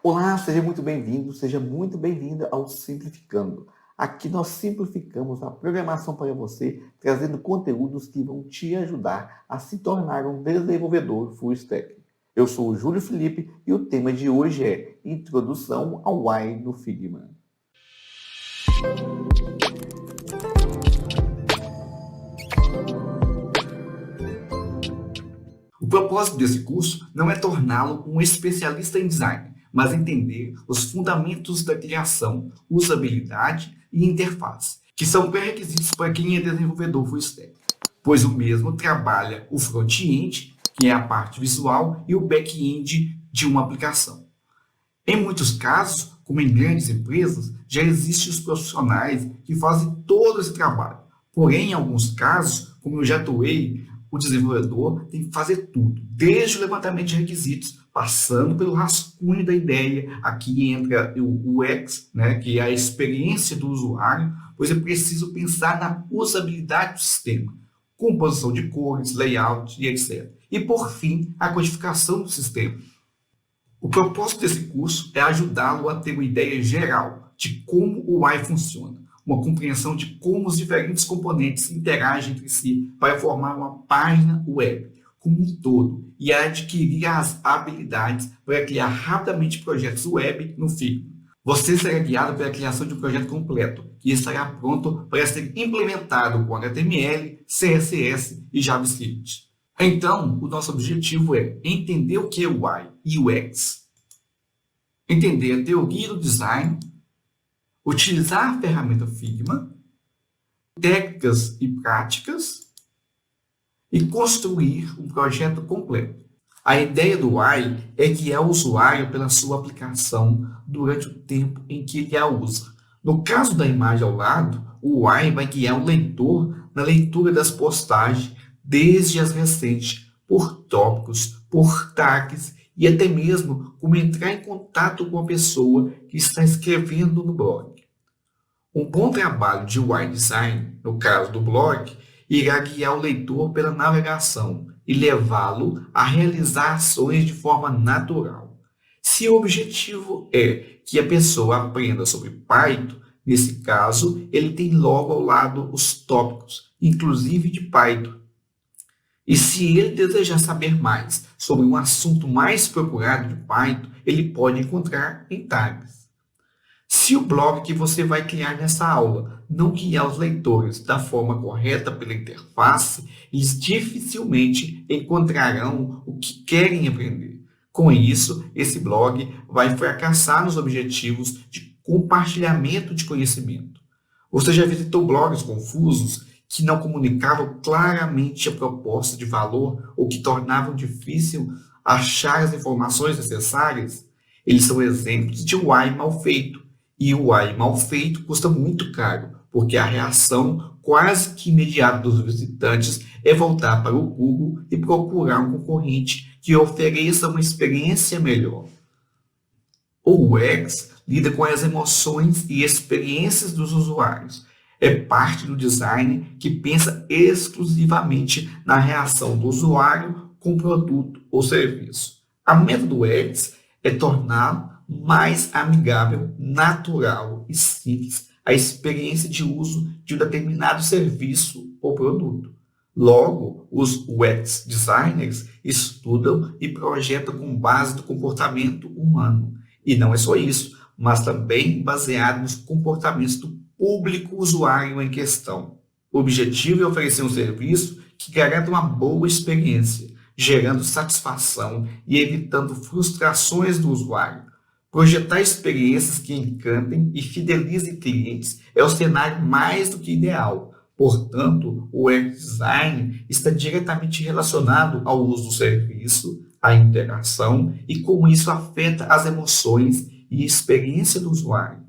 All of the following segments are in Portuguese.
Olá, seja muito bem-vindo, seja muito bem-vinda ao Simplificando. Aqui nós simplificamos a programação para você, trazendo conteúdos que vão te ajudar a se tornar um desenvolvedor full stack. Eu sou o Júlio Felipe e o tema de hoje é Introdução ao UI no Figma. O propósito desse curso não é torná-lo um especialista em design, mas entender os fundamentos da criação, usabilidade e interface, que são pré-requisitos para quem é desenvolvedor full stack, pois o mesmo trabalha o front-end, que é a parte visual, e o back-end de uma aplicação. Em muitos casos, como em grandes empresas, já existem os profissionais que fazem todo esse trabalho. Porém, em alguns casos, como eu já atuei, o desenvolvedor tem que fazer tudo, desde o levantamento de requisitos, passando pelo rascunho da ideia. Aqui entra o UX, que é a experiência do usuário, pois é preciso pensar na usabilidade do sistema, composição de cores, layout e etc. E, por fim, a codificação do sistema. O propósito desse curso é ajudá-lo a ter uma ideia geral de como o UI funciona, uma compreensão de como os diferentes componentes interagem entre si para formar uma página web como um todo e adquirir as habilidades para criar rapidamente projetos web no Figma. Você será guiado pela criação de um projeto completo, que estará pronto para ser implementado com HTML, CSS e JavaScript. Então, o nosso objetivo é entender o que é UI e UX, entender a teoria do design, utilizar a ferramenta Figma, técnicas e práticas e construir um projeto completo. A ideia do UI é guiar o usuário pela sua aplicação durante o tempo em que ele a usa. No caso da imagem ao lado, o UI vai guiar o leitor na leitura das postagens, desde as recentes, por tópicos, por tags e até mesmo como entrar em contato com a pessoa que está escrevendo no blog. Um bom trabalho de UI design, no caso do blog, irá guiar o leitor pela navegação e levá-lo a realizar ações de forma natural. Se o objetivo é que a pessoa aprenda sobre Python, nesse caso, ele tem logo ao lado os tópicos, inclusive de Python. E se ele desejar saber mais sobre um assunto mais procurado de Python, ele pode encontrar em tags. Se o blog que você vai criar nessa aula não guiar os leitores da forma correta pela interface, eles dificilmente encontrarão o que querem aprender. Com isso, esse blog vai fracassar nos objetivos de compartilhamento de conhecimento. Você já visitou blogs confusos que não comunicavam claramente a proposta de valor ou que tornavam difícil achar as informações necessárias? Eles são exemplos de UI mal feito. E o UI mal feito custa muito caro, porque a reação quase que imediata dos visitantes é voltar para o Google e procurar um concorrente que ofereça uma experiência melhor. O UX lida com as emoções e experiências dos usuários. É parte do design que pensa exclusivamente na reação do usuário com o produto ou serviço. A meta do UX é torná-lo mais amigável, natural e simples a experiência de uso de um determinado serviço ou produto. Logo, os UX designers estudam e projetam com base no comportamento humano. E não é só isso, mas também baseado nos comportamentos do público usuário em questão. O objetivo é oferecer um serviço que garanta uma boa experiência, gerando satisfação e evitando frustrações do usuário. Projetar experiências que encantem e fidelizem clientes é o cenário mais do que ideal. Portanto, o UX design está diretamente relacionado ao uso do serviço, à interação e como isso afeta as emoções e experiência do usuário.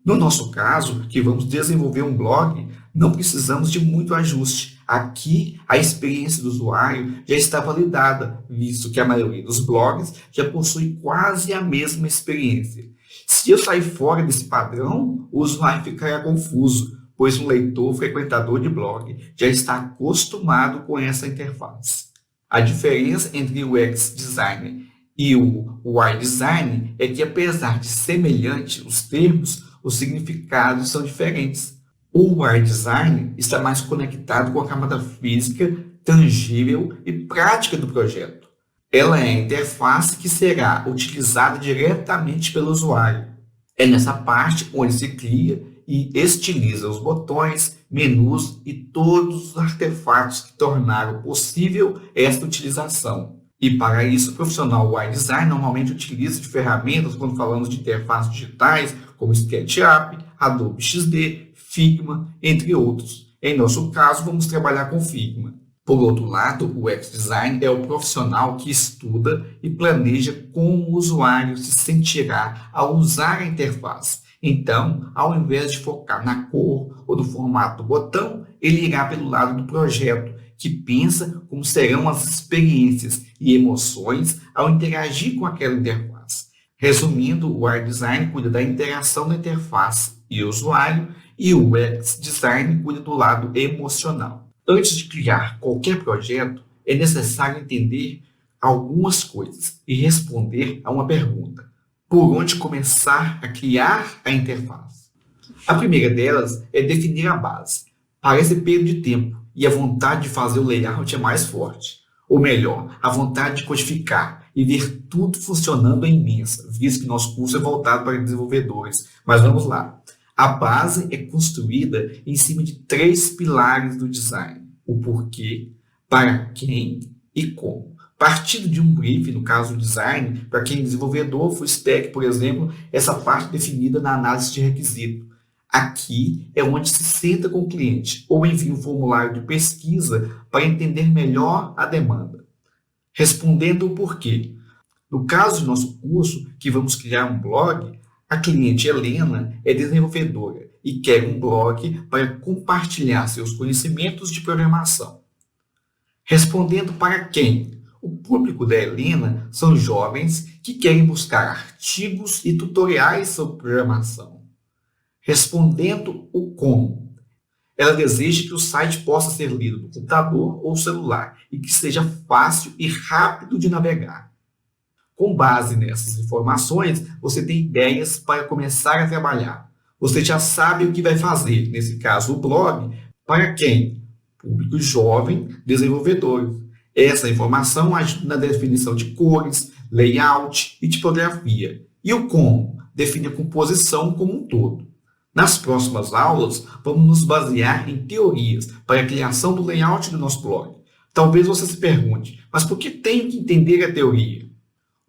No nosso caso, que vamos desenvolver um blog, não precisamos de muito ajuste. Aqui, a experiência do usuário já está validada, visto que a maioria dos blogs já possui quase a mesma experiência. Se eu sair fora desse padrão, o usuário ficará confuso, pois um leitor frequentador de blog já está acostumado com essa interface. A diferença entre o UX Designer E o UI Design é que, apesar de semelhantes os termos, os significados são diferentes. O UI Design está mais conectado com a camada física, tangível e prática do projeto. Ela é a interface que será utilizada diretamente pelo usuário. É nessa parte onde se cria e estiliza os botões, menus e todos os artefatos que tornaram possível esta utilização. E para isso, o profissional UI Design normalmente utiliza de ferramentas, quando falamos de interfaces digitais, como SketchUp, Adobe XD, Figma, entre outros. Em nosso caso, vamos trabalhar com Figma. Por outro lado, o UX Design é o profissional que estuda e planeja como o usuário se sentirá ao usar a interface. Então, ao invés de focar na cor ou no formato do botão, ele irá pelo lado do projeto, que pensa como serão as experiências e emoções ao interagir com aquela interface. Resumindo, o UI Design cuida da interação da interface e usuário, e o UX Design cuida do lado emocional. Antes de criar qualquer projeto, é necessário entender algumas coisas e responder a uma pergunta: por onde começar a criar a interface? A primeira delas é definir a base. Parece perda de tempo e a vontade de fazer o layout é mais forte. Ou melhor, a vontade de codificar e ver tudo funcionando é imensa, visto que nosso curso é voltado para desenvolvedores. Mas vamos lá. A base é construída em cima de 3 pilares do design: o porquê, para quem e como. Partindo de um brief, no caso do design, para quem é desenvolvedor, full stack, por exemplo, essa parte definida na análise de requisito. Aqui é onde se senta com o cliente ou envia um formulário de pesquisa para entender melhor a demanda. Respondendo o porquê. No caso do nosso curso, que vamos criar um blog, a cliente Helena é desenvolvedora e quer um blog para compartilhar seus conhecimentos de programação. Respondendo para quem? O público da Helena são jovens que querem buscar artigos e tutoriais sobre programação. Respondendo o como. Ela deseja que o site possa ser lido no computador ou celular e que seja fácil e rápido de navegar. Com base nessas informações, você tem ideias para começar a trabalhar. Você já sabe o que vai fazer, nesse caso o blog, para quem? Público jovem, desenvolvedores. Essa informação ajuda na definição de cores, layout e tipografia. E o como? Define a composição como um todo. Nas próximas aulas, vamos nos basear em teorias para a criação do layout do nosso blog. Talvez você se pergunte, mas por que tenho que entender a teoria?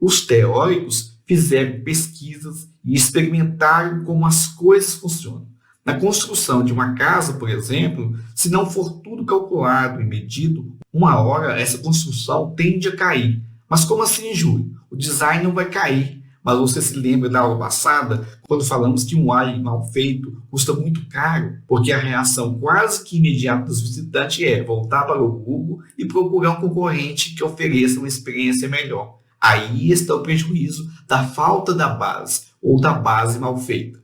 Os teóricos fizeram pesquisas e experimentaram como as coisas funcionam. Na construção de uma casa, por exemplo, se não for tudo calculado e medido, uma hora essa construção tende a cair. Mas como assim, Júlio? O design não vai cair. Mas você se lembra da aula passada, quando falamos que um UI mal feito custa muito caro, porque a reação quase que imediata dos visitantes é voltar para o Google e procurar um concorrente que ofereça uma experiência melhor. Aí está o prejuízo da falta da base, ou da base mal feita.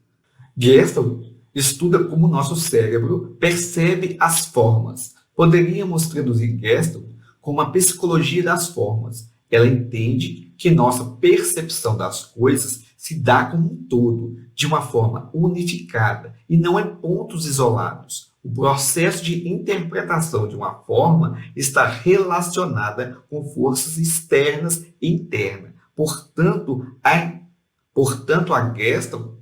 Gestalt estuda como o nosso cérebro percebe as formas. Poderíamos traduzir Gestalt como a psicologia das formas. Ela entende que nossa percepção das coisas se dá como um todo, de uma forma unificada, e não em pontos isolados. O processo de interpretação de uma forma está relacionada com forças externas e internas. Portanto, a Gestalt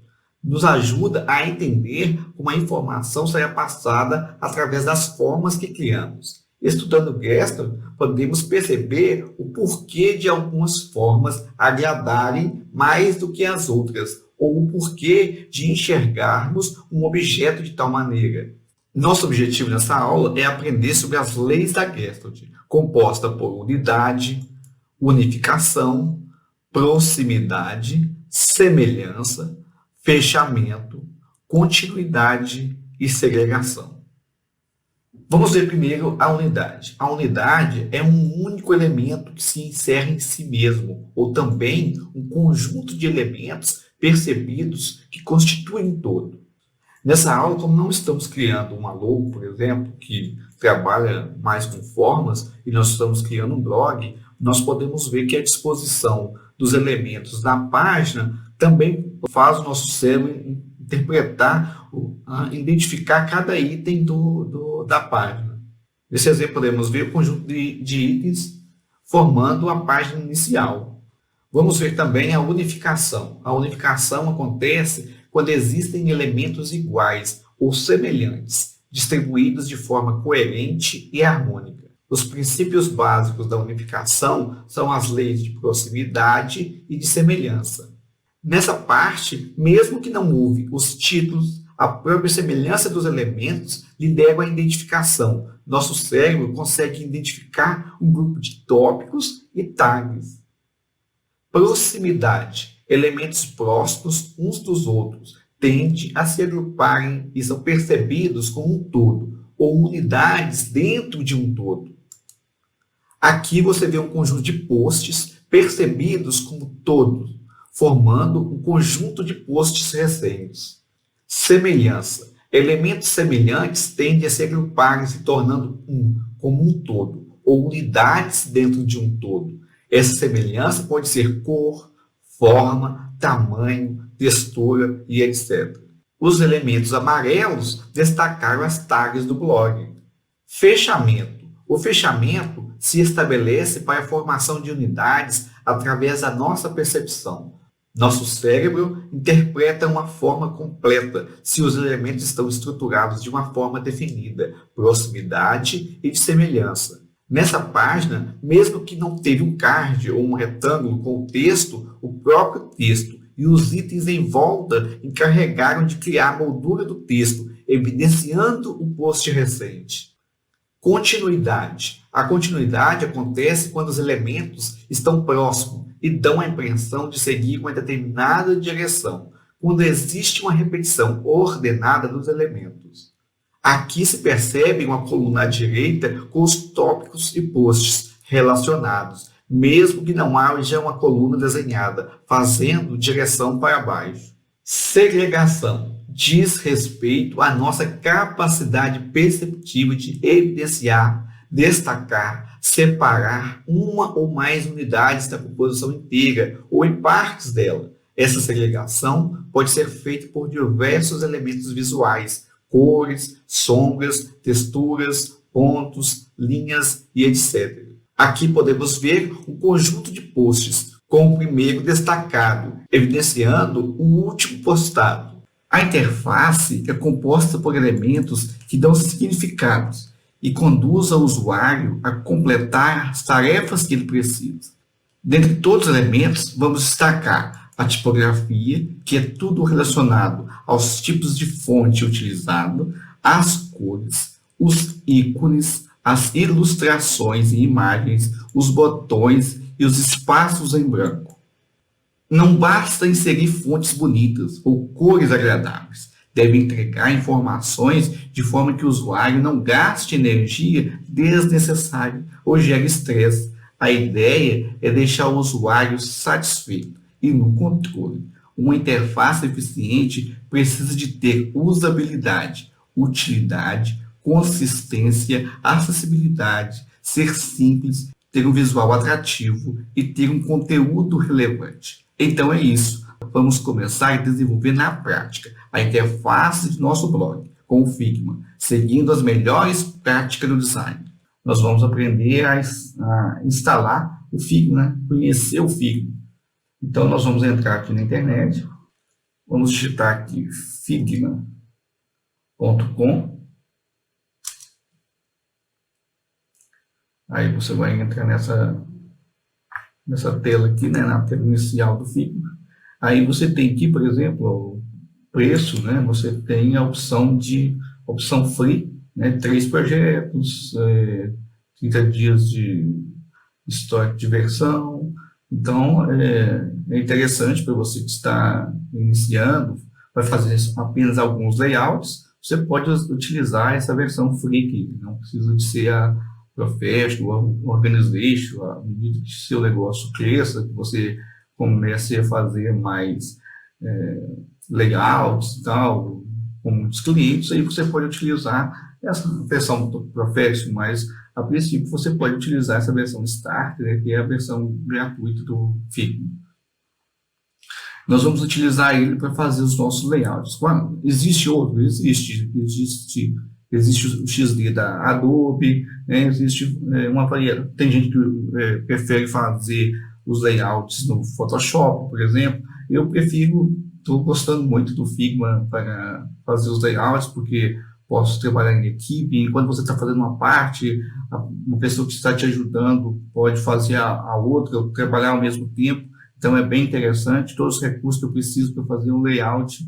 nos ajuda a entender como a informação será passada através das formas que criamos. Estudando Gestalt, podemos perceber o porquê de algumas formas agradarem mais do que as outras, ou o porquê de enxergarmos um objeto de tal maneira. Nosso objetivo nessa aula é aprender sobre as leis da Gestalt, composta por unidade, unificação, proximidade, semelhança, fechamento, continuidade e segregação. Vamos ver primeiro a unidade. A unidade é um único elemento que se encerra em si mesmo, ou também um conjunto de elementos percebidos que constituem um todo. Nessa aula, como não estamos criando uma logo, por exemplo, que trabalha mais com formas, e nós estamos criando um blog, nós podemos ver que a disposição dos elementos da página também faz o nosso cérebro interpretar, identificar cada item da página. Nesse exemplo, podemos ver o conjunto de itens formando a página inicial. Vamos ver também a unificação. A unificação acontece quando existem elementos iguais ou semelhantes, distribuídos de forma coerente e harmônica. Os princípios básicos da unificação são as leis de proximidade e de semelhança. Nessa parte, mesmo que não houve os títulos, a própria semelhança dos elementos lidera a identificação. Nosso cérebro consegue identificar um grupo de tópicos e tags. Proximidade. Elementos próximos uns dos outros tendem a se agruparem e são percebidos como um todo, ou unidades dentro de um todo. Aqui você vê um conjunto de posts percebidos como todos, formando um conjunto de posts recentes. Semelhança. Elementos semelhantes tendem a se agruparem, se tornando como um todo, ou unidades dentro de um todo. Essa semelhança pode ser cor, forma, tamanho, textura e etc. Os elementos amarelos destacaram as tags do blog. Fechamento. O fechamento se estabelece para a formação de unidades através da nossa percepção. Nosso cérebro interpreta uma forma completa se os elementos estão estruturados de uma forma definida, proximidade e de semelhança. Nessa página, mesmo que não teve um card ou um retângulo com o texto, o próprio texto e os itens em volta encarregaram de criar a moldura do texto, evidenciando o post recente. Continuidade. A continuidade acontece quando os elementos estão próximos e dão a impressão de seguir uma determinada direção, quando existe uma repetição ordenada dos elementos. Aqui se percebe uma coluna à direita com os tópicos e posts relacionados, mesmo que não haja uma coluna desenhada, fazendo direção para baixo. Segregação diz respeito à nossa capacidade perceptiva de evidenciar, destacar, separar uma ou mais unidades da composição inteira ou em partes dela. Essa segregação pode ser feita por diversos elementos visuais, cores, sombras, texturas, pontos, linhas e etc. Aqui podemos ver um conjunto de posts, com o primeiro destacado, evidenciando o último postado. A interface é composta por elementos que dão significados e conduz o usuário a completar as tarefas que ele precisa. Dentre todos os elementos, vamos destacar a tipografia, que é tudo relacionado aos tipos de fonte utilizado, as cores, os ícones, as ilustrações e imagens, os botões e os espaços em branco. Não basta inserir fontes bonitas ou cores agradáveis. Deve entregar informações de forma que o usuário não gaste energia desnecessária ou gere estresse. A ideia é deixar o usuário satisfeito e no controle. Uma interface eficiente precisa de ter usabilidade, utilidade, consistência, acessibilidade, ser simples, ter um visual atrativo e ter um conteúdo relevante. Então é isso. Vamos começar a desenvolver na prática a interface de nosso blog com o Figma, seguindo as melhores práticas do design. Nós vamos aprender a instalar o Figma, conhecer o Figma. Então nós vamos entrar aqui na internet, vamos digitar aqui figma.com. Aí você vai entrar nessa tela aqui, né, na tela inicial do Figma. Aí você tem aqui, por exemplo, o preço, né? Você tem a opção free, né? 3 projetos, 30 dias de histórico de versão. Então, é interessante para você que está iniciando, vai fazer apenas alguns layouts, você pode utilizar essa versão free aqui, não precisa de ser a Professional, Organization, à medida que seu negócio cresça, que você comece a fazer mais layouts e tal, com os clientes, aí você pode utilizar essa versão do Professional, mas a princípio você pode utilizar essa versão Starter, né, que é a versão gratuita do Figma. Nós vamos utilizar ele para fazer os nossos layouts. Existe outro? Existe o XD da Adobe, né? Existe uma variedade. Tem gente que prefere fazer os layouts no Photoshop, por exemplo. Eu prefiro, estou gostando muito do Figma para fazer os layouts, porque posso trabalhar em equipe. Enquanto você está fazendo uma parte, uma pessoa que está te ajudando pode fazer a outra, trabalhar ao mesmo tempo. Então, é bem interessante. Todos os recursos que eu preciso para fazer um layout,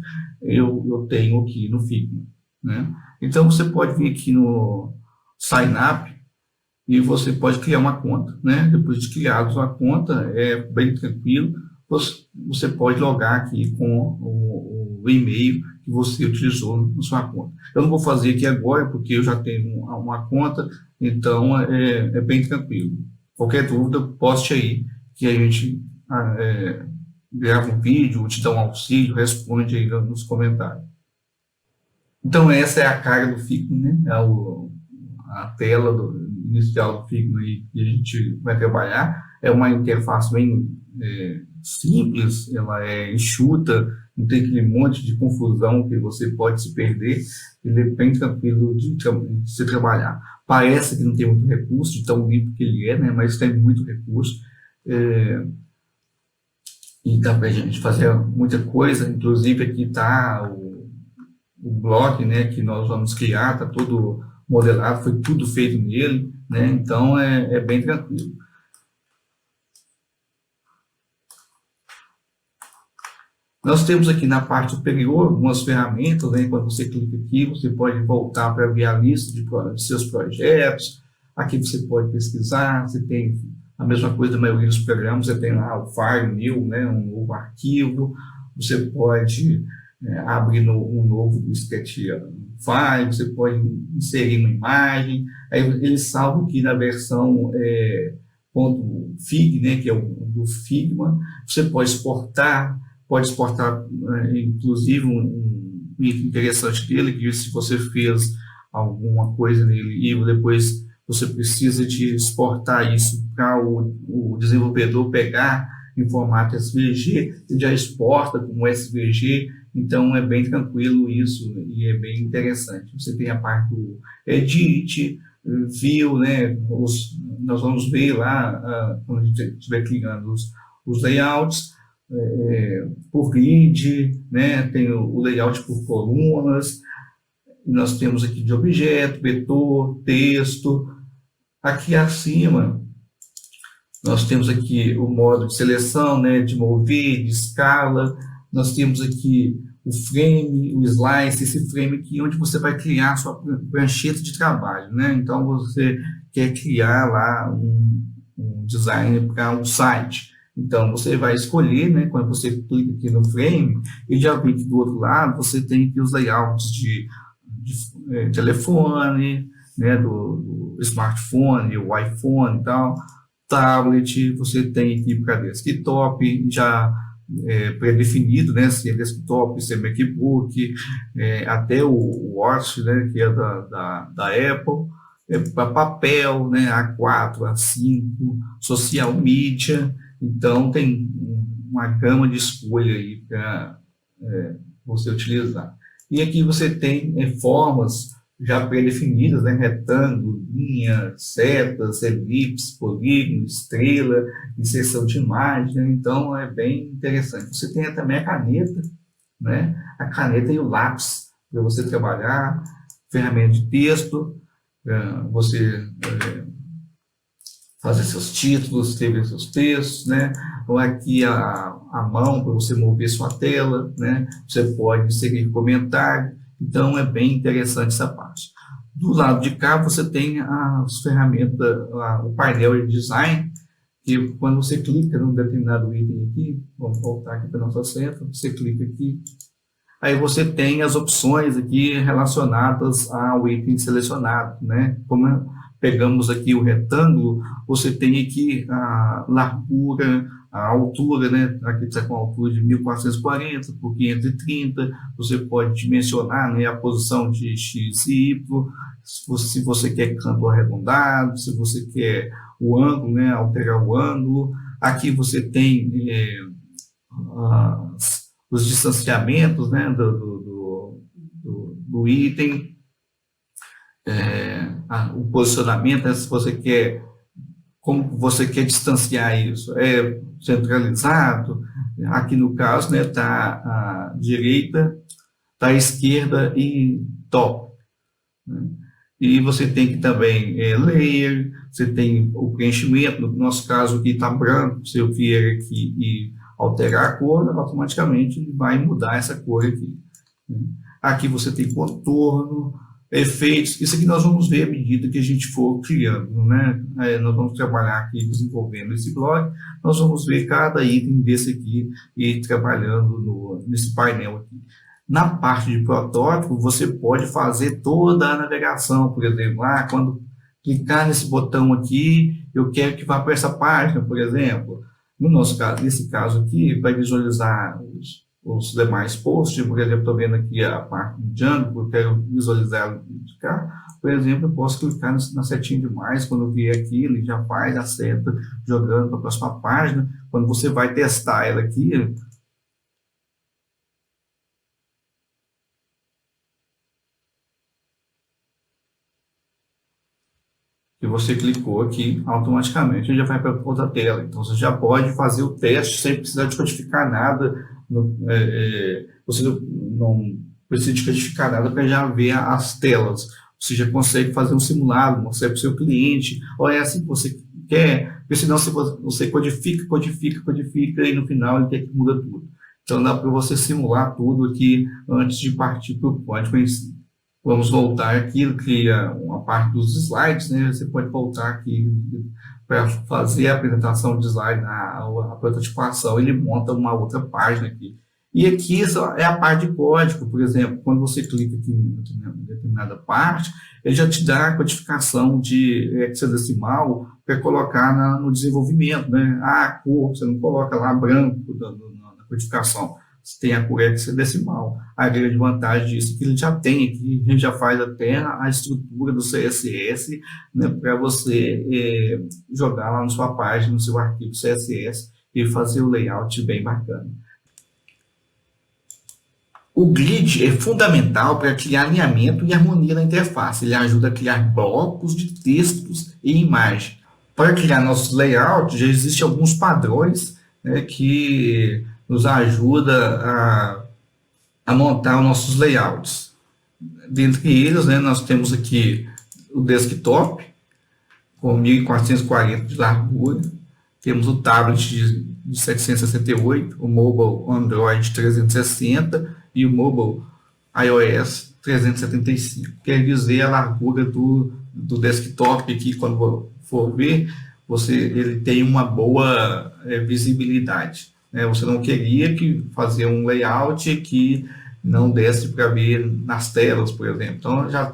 eu tenho aqui no Figma, né? Então, você pode vir aqui no Sign Up e você pode criar uma conta, né? Depois de criados uma conta, é bem tranquilo. Você pode logar aqui com o e-mail que você utilizou na sua conta. Eu não vou fazer aqui agora, porque eu já tenho uma conta, então é bem tranquilo. Qualquer dúvida, poste aí, que a gente grava um vídeo, te dá um auxílio, responde aí nos comentários. Então, essa é a cara do Figma, né? A tela inicial do Figma aí que a gente vai trabalhar. É uma interface bem simples, ela é enxuta, não tem aquele monte de confusão que você pode se perder. Ele é bem tranquilo de se trabalhar. Parece que não tem muito recurso, de tão limpo que ele é, né? Mas tem muito recurso. E dá para a gente fazer muita coisa, inclusive aqui está o bloco, né, que nós vamos criar, está todo modelado, foi tudo feito nele, né, então é bem tranquilo. Nós temos aqui na parte superior algumas ferramentas, né, quando você clica aqui, você pode voltar para ver a lista de seus projetos, aqui você pode pesquisar, você tem a mesma coisa da maioria dos programas, você tem lá o File New, né, um novo arquivo, você pode abrir um novo Sketch File, você pode inserir uma imagem, aí ele salva aqui na versão .fig, né, que é o do Figma, você pode exportar inclusive um item interessante dele, que se você fez alguma coisa nele e depois você precisa de exportar isso para o desenvolvedor pegar em formato SVG, ele já exporta como SVG, então é bem tranquilo isso e é bem interessante. Você tem a parte do Edit, View, né? Nós vamos ver lá, quando a gente estiver clicando os layouts, por grid, né? Tem o layout por colunas, nós temos aqui de objeto, vetor, texto. Aqui acima, nós temos aqui o modo de seleção, né, de mover, de escala. Nós temos aqui o frame, o slice, esse frame aqui onde você vai criar a sua prancheta de trabalho, né? Então, você quer criar lá um design para um site. Então, você vai escolher, né, quando você clica aqui no frame, e já vê que do outro lado você tem aqui os layouts de telefone, né, do smartphone, o iPhone e tal, tablet, você tem aqui para desktop, já pré-definido, né, se é desktop, se é MacBook, até o Watch, né, que é da Apple, para papel, né, A4, A5, social media, então tem uma gama de escolha aí para você utilizar. E aqui você tem formas já pré-definidas, né? Retângulo, linha, setas, elipse, polígono, estrela, inserção de imagem, né? Então é bem interessante. Você tem também a caneta, né? A caneta e o lápis para você trabalhar, ferramenta de texto, você fazer seus títulos, escrever seus textos, né? Ou aqui a mão para você mover sua tela, né? Você pode inserir comentário. Então, é bem interessante essa parte. Do lado de cá, você tem as ferramentas, o painel de design, que quando você clica num determinado item aqui, vamos voltar aqui para a nossa seta, você clica aqui, aí você tem as opções aqui relacionadas ao item selecionado, né? Como pegamos aqui o retângulo, você tem aqui a largura, a altura, né? Aqui está com a altura de 1440 por 530, você pode dimensionar, né, a posição de X e Y, se você quer canto arredondado, se você quer o ângulo, né, alterar o ângulo. Aqui você tem os distanciamentos, né, do item, o posicionamento, né, se você quer, como você quer distanciar isso, é centralizado. Aqui no caso, né, está à direita, está à esquerda e top, né? E você tem que também layer, você tem o preenchimento, no nosso caso aqui está branco, se eu vier aqui e alterar a cor, automaticamente ele vai mudar essa cor aqui, né? Aqui você tem contorno, efeitos, isso aqui nós vamos ver à medida que a gente for criando, né? Nós vamos trabalhar aqui desenvolvendo esse blog, nós vamos ver cada item desse aqui e trabalhando nesse painel aqui. Na parte de protótipo, você pode fazer toda a navegação, por exemplo, quando clicar nesse botão aqui, eu quero que vá para essa página, por exemplo. No nosso caso, nesse caso aqui, vai visualizar os demais posts, por exemplo, estou vendo aqui a parte do Django, eu quero visualizar de cá, por exemplo, eu posso clicar na setinha de mais, quando eu vier aqui, ele já faz a seta, jogando para a próxima página. Quando você vai testar ela aqui, que você clicou aqui, automaticamente ele já vai para outra tela. Então, você já pode fazer o teste sem precisar de codificar nada. Você não precisa de codificar nada para já ver as telas. Você já consegue fazer um simulado, mostrar para o seu cliente. Ou é assim que você quer, porque senão você codifica, e no final ele quer que muda tudo. Então, dá para você simular tudo aqui antes de partir para o código em si. Vamos voltar aqui, cria uma parte dos slides, né? Você pode voltar aqui para fazer a apresentação de slide, a prototipação, ele monta uma outra página aqui. E aqui é a parte de código, por exemplo, quando você clica aqui em determinada parte, ele já te dá a codificação de hexadecimal para colocar no desenvolvimento, né? A cor, você não coloca lá branco na codificação. Você tem a cor hexadecimal. A grande vantagem disso é que ele já tem aqui, a gente já faz até a estrutura do CSS, né, para você jogar lá na sua página, no seu arquivo CSS e fazer o layout bem bacana. O grid é fundamental para criar alinhamento e harmonia na interface. Ele ajuda a criar blocos de textos e imagem. Para criar nossos layouts, já existem alguns padrões, né, que nos ajuda a montar os nossos layouts. Dentre eles, né, nós temos aqui o desktop, com 1440 de largura, temos o tablet de 768, o mobile Android 360 e o mobile iOS 375. Quer dizer, a largura do desktop aqui, quando for ver, ele tem uma boa visibilidade. Você não queria fazer um layout que não desse para ver nas telas, por exemplo. Então, já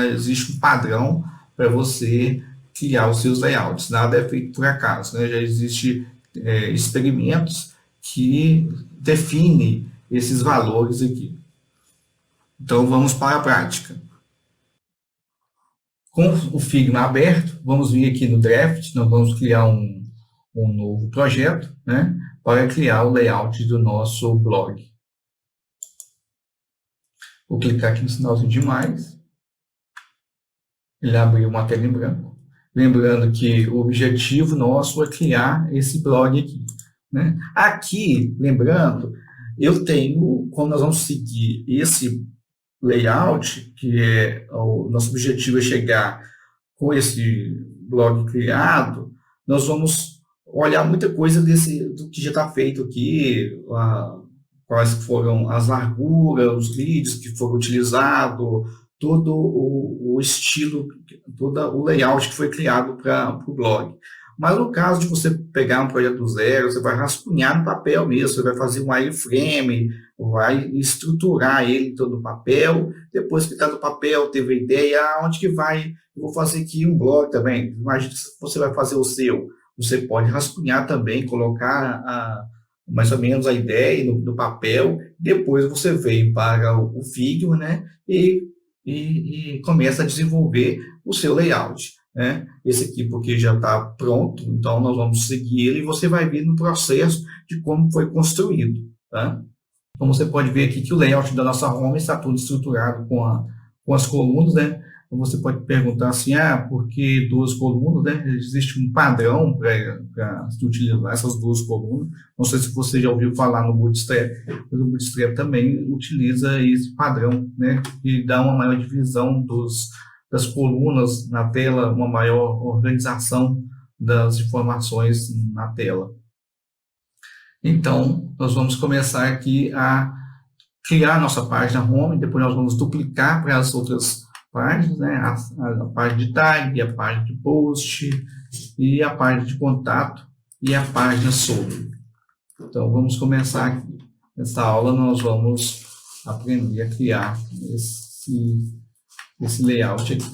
existe um padrão para você criar os seus layouts. Nada é feito por acaso, né? Já existem experimentos que definem esses valores aqui. Então, vamos para a prática. Com o Figma aberto, vamos vir aqui no Draft, nós vamos criar um novo projeto, né, para criar o layout do nosso blog. Vou clicar aqui no sinalzinho de mais. Ele abriu uma tela em branco. Lembrando que o objetivo nosso é criar esse blog aqui, né? Aqui, lembrando, eu tenho, como nós vamos seguir esse layout, que o nosso objetivo é chegar com esse blog criado, nós vamos olhar muita coisa do que já está feito aqui, quais foram as larguras, os grids que foram utilizados, todo o estilo, todo o layout que foi criado para o blog. Mas no caso de você pegar um projeto do zero, você vai rascunhar no papel mesmo, você vai fazer um wireframe, vai estruturar ele todo no papel, depois que está no papel, teve a ideia, onde que vai, eu vou fazer aqui um blog também. Imagina se você vai fazer o seu, você pode rascunhar também, colocar mais ou menos a ideia no papel, depois você vem para o Figma, né, e e começa a desenvolver o seu layout, né? Esse aqui porque já está pronto, então nós vamos seguir ele e você vai ver no processo de como foi construído, tá? Como você pode ver aqui que o layout da nossa home está tudo estruturado com as colunas, né? Então você pode perguntar assim, por que duas colunas, né? Existe um padrão para se utilizar essas duas colunas. Não sei se você já ouviu falar no Bootstrap, mas o Bootstrap também utiliza esse padrão, né? E dá uma maior divisão das colunas na tela, uma maior organização das informações na tela. Então, nós vamos começar aqui a criar a nossa página home, depois nós vamos duplicar para as outras páginas, né? A página de tag, a página de post, e a página de contato, e a página sobre. Então, vamos começar aqui. Nessa aula, nós vamos aprender a criar esse layout aqui.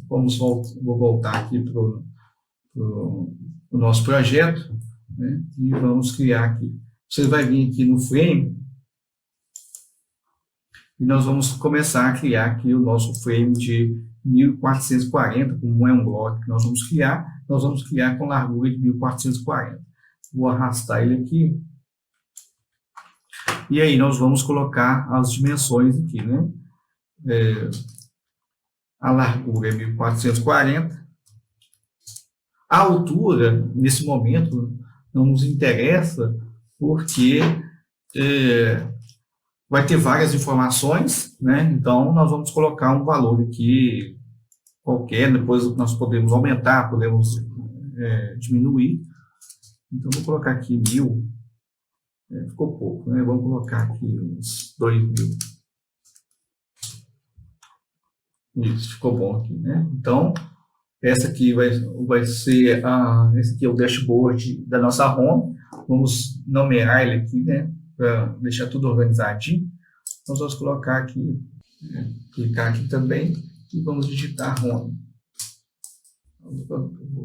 Vou voltar aqui para o nosso projeto, né? E vamos criar aqui. Você vai vir aqui no frame e nós vamos começar a criar aqui o nosso frame de 1440, como é um bloco que nós vamos criar com largura de 1440. Vou arrastar ele aqui. E aí nós vamos colocar as dimensões aqui, né? A largura é 1440. A altura, nesse momento, não nos interessa, porque vai ter várias informações, né? Então, nós vamos colocar um valor aqui qualquer, depois nós podemos aumentar, podemos diminuir. Então, vou colocar aqui 1000, ficou pouco, né? Vamos colocar aqui uns 2000. Isso, ficou bom aqui, né? Então, essa aqui vai ser esse aqui é o dashboard da nossa home. Vamos nomear ele aqui, né? Para deixar tudo organizadinho. Nós vamos colocar aqui, clicar aqui também e vamos digitar home.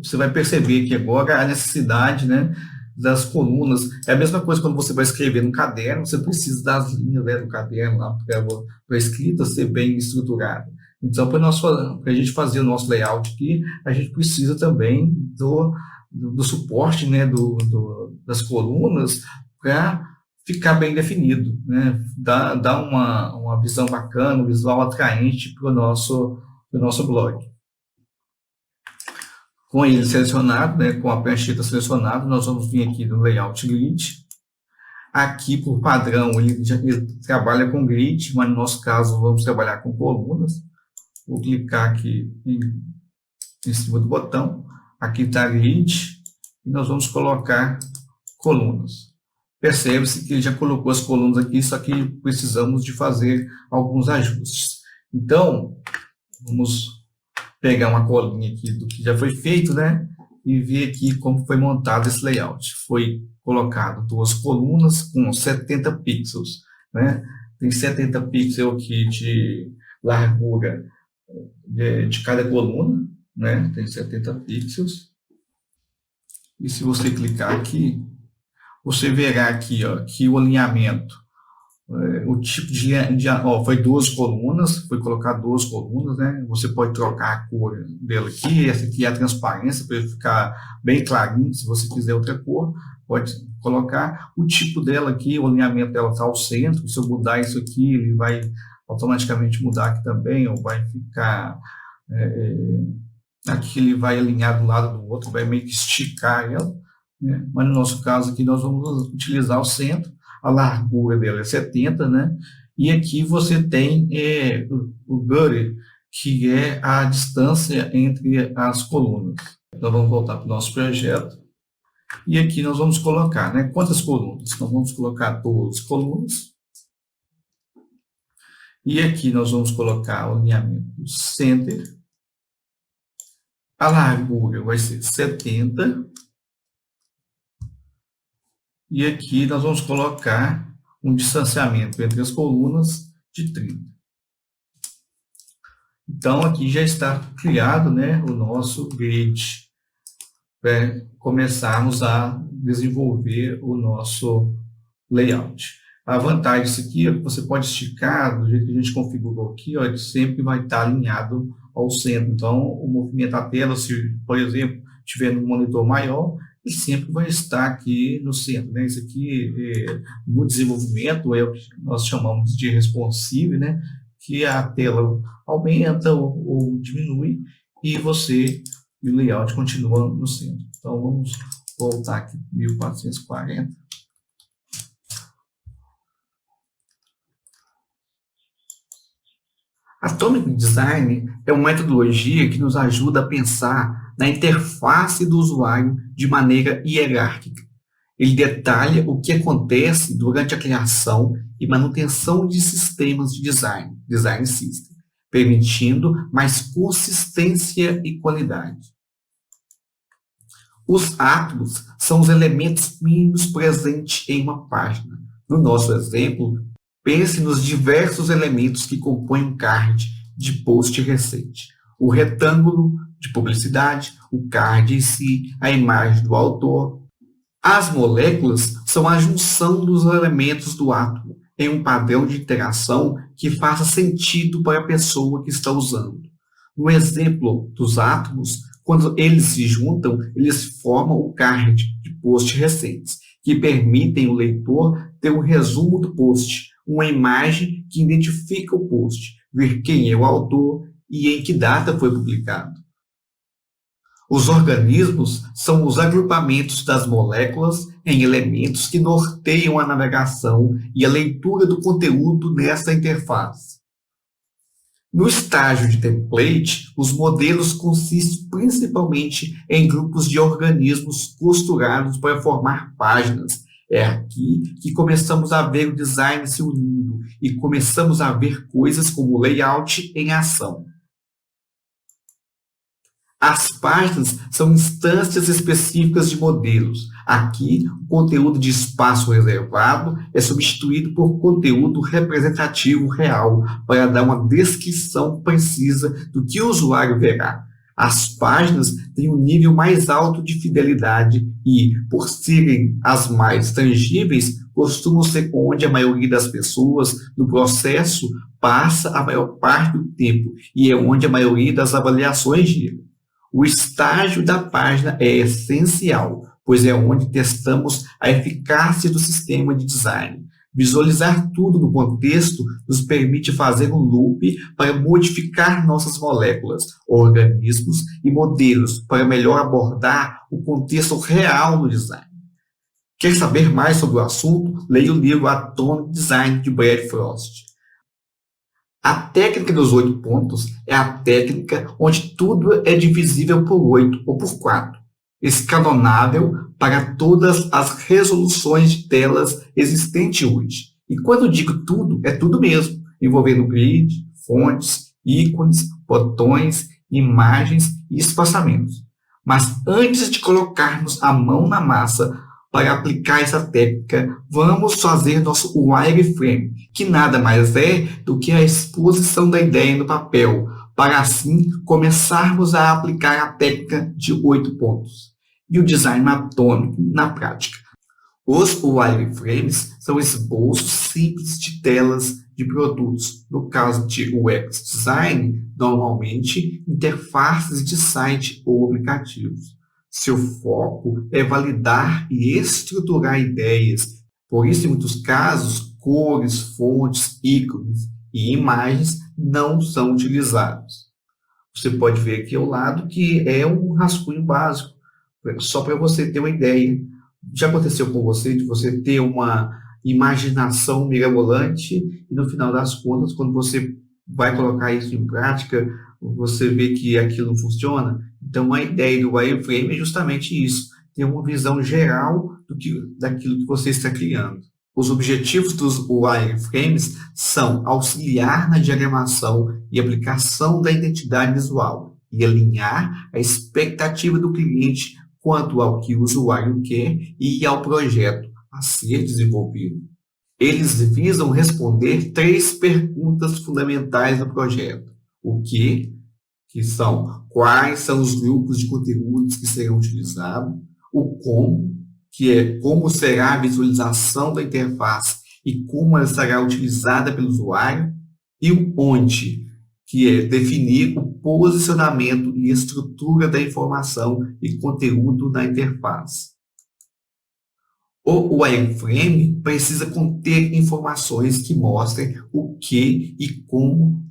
Você vai perceber que agora a necessidade, né, das colunas é a mesma coisa quando você vai escrever no caderno. Você precisa das linhas, né, do caderno lá para a escrita ser bem estruturada. Então, para a gente fazer o nosso layout aqui, a gente precisa também do suporte, né, das colunas para ficar bem definido, né? Dar uma visão bacana, um visual atraente para o nosso blog. Com ele selecionado, né, com a prancheta selecionada, nós vamos vir aqui no Layout Grid. Aqui, por padrão, ele trabalha com grid, mas no nosso caso, vamos trabalhar com colunas. Vou clicar aqui em cima do botão. Aqui está grid e nós vamos colocar colunas. Percebe-se que ele já colocou as colunas aqui, só que precisamos de fazer alguns ajustes. Então, vamos pegar uma colinha aqui do que já foi feito, né? E ver aqui como foi montado esse layout. Foi colocado duas colunas com 70 pixels, né? Tem 70 pixels aqui de largura de cada coluna, né? Tem 70 pixels. E se você clicar aqui, você verá aqui, ó, que o alinhamento, o tipo foi duas colunas, foi colocado duas colunas, né? Você pode trocar a cor dela aqui, essa aqui é a transparência, para ele ficar bem clarinho. Se você quiser outra cor, pode colocar. O tipo dela aqui, o alinhamento dela está ao centro. Se eu mudar isso aqui, ele vai automaticamente mudar aqui também, ou vai ficar aqui, ele vai alinhar do lado do outro, vai meio que esticar ela, né? Mas no nosso caso aqui nós vamos utilizar o centro. A largura dela é 70, né? E aqui você tem o gutter, que é a distância entre as colunas. Então vamos voltar para o nosso projeto. E aqui nós vamos colocar, né, quantas colunas? Então vamos colocar 12 colunas. E aqui nós vamos colocar o alinhamento center. A largura vai ser 70. E aqui nós vamos colocar um distanciamento entre as colunas de 30. Então, aqui já está criado, né, o nosso grid para começarmos a desenvolver o nosso layout. A vantagem disso aqui é que você pode esticar, do jeito que a gente configurou aqui, ó, ele sempre vai estar alinhado ao centro. Então, o movimento da tela, se, por exemplo, tiver no monitor maior, ele sempre vai estar aqui no centro, né? Isso aqui, no desenvolvimento, é o que nós chamamos de responsive, né? Que a tela aumenta ou diminui e o layout continua no centro. Então, vamos voltar aqui para 1440. Atomic Design é uma metodologia que nos ajuda a pensar na interface do usuário de maneira hierárquica. Ele detalha o que acontece durante a criação e manutenção de sistemas de design system, permitindo mais consistência e qualidade. Os átomos são os elementos mínimos presentes em uma página. No nosso exemplo, pense nos diversos elementos que compõem um card de post recente. O retângulo de publicidade, o card em si, a imagem do autor. As moléculas são a junção dos elementos do átomo em um padrão de interação que faça sentido para a pessoa que está usando. No exemplo dos átomos, quando eles se juntam, eles formam o card de post recentes, que permitem o leitor ter um resumo do post, uma imagem que identifica o post, ver quem é o autor e em que data foi publicado. Os organismos são os agrupamentos das moléculas em elementos que norteiam a navegação e a leitura do conteúdo nessa interface. No estágio de template, os modelos consistem principalmente em grupos de organismos costurados para formar páginas. É aqui que começamos a ver o design se unindo e começamos a ver coisas como layout em ação. As páginas são instâncias específicas de modelos. Aqui, o conteúdo de espaço reservado é substituído por conteúdo representativo real, para dar uma descrição precisa do que o usuário verá. As páginas têm um nível mais alto de fidelidade e, por serem as mais tangíveis, costumam ser onde a maioria das pessoas no processo passa a maior parte do tempo e é onde a maioria das avaliações gira. O estágio da página é essencial, pois é onde testamos a eficácia do sistema de design. Visualizar tudo no contexto nos permite fazer um loop para modificar nossas moléculas, organismos e modelos para melhor abordar o contexto real no design. Quer saber mais sobre o assunto? Leia o livro Atomic Design de Brad Frost. A técnica dos 8 pontos é a técnica onde tudo é divisível por 8 ou por 4, escalonável para todas as resoluções de telas existentes hoje. E quando digo tudo, é tudo mesmo, envolvendo grid, fontes, ícones, botões, imagens e espaçamentos. Mas antes de colocarmos a mão na massa para aplicar essa técnica, vamos fazer nosso wireframe, que nada mais é do que a exposição da ideia no papel, para assim começarmos a aplicar a técnica de 8 pontos e o design atômico na prática. Os wireframes são esboços simples de telas de produtos. No caso de UX design, normalmente interfaces de site ou aplicativos. Seu foco é validar e estruturar ideias. Por isso, em muitos casos, cores, fontes, ícones e imagens não são utilizados. Você pode ver aqui ao lado que é um rascunho básico, só para você ter uma ideia. Já aconteceu com você de você ter uma imaginação mirabolante e no final das contas, quando você vai colocar isso em prática, você vê que aquilo não funciona? Então, a ideia do wireframe é justamente isso, ter uma visão geral daquilo que você está criando. Os objetivos dos wireframes são auxiliar na diagramação e aplicação da identidade visual e alinhar a expectativa do cliente quanto ao que o usuário quer e ao projeto a ser desenvolvido. Eles visam responder 3 perguntas fundamentais do projeto. O que são quais são os grupos de conteúdos que serão utilizados, o como, que é como será a visualização da interface e como ela será utilizada pelo usuário, e o onde, que é definir o posicionamento e estrutura da informação e conteúdo na interface. O wireframe precisa conter informações que mostrem o que e como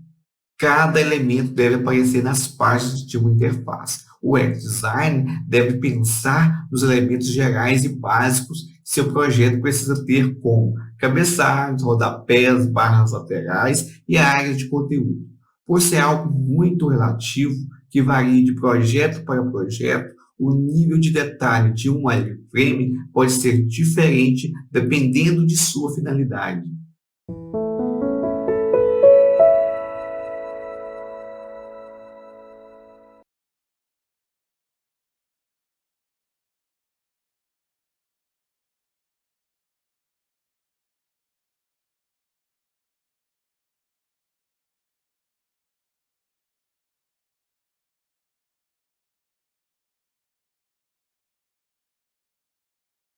cada elemento deve aparecer nas páginas de uma interface. O UX Design deve pensar nos elementos gerais e básicos que seu projeto precisa ter, como cabeçalhos, rodapés, barras laterais e áreas de conteúdo. Por ser algo muito relativo, que varia de projeto para projeto, o nível de detalhe de um wireframe pode ser diferente dependendo de sua finalidade.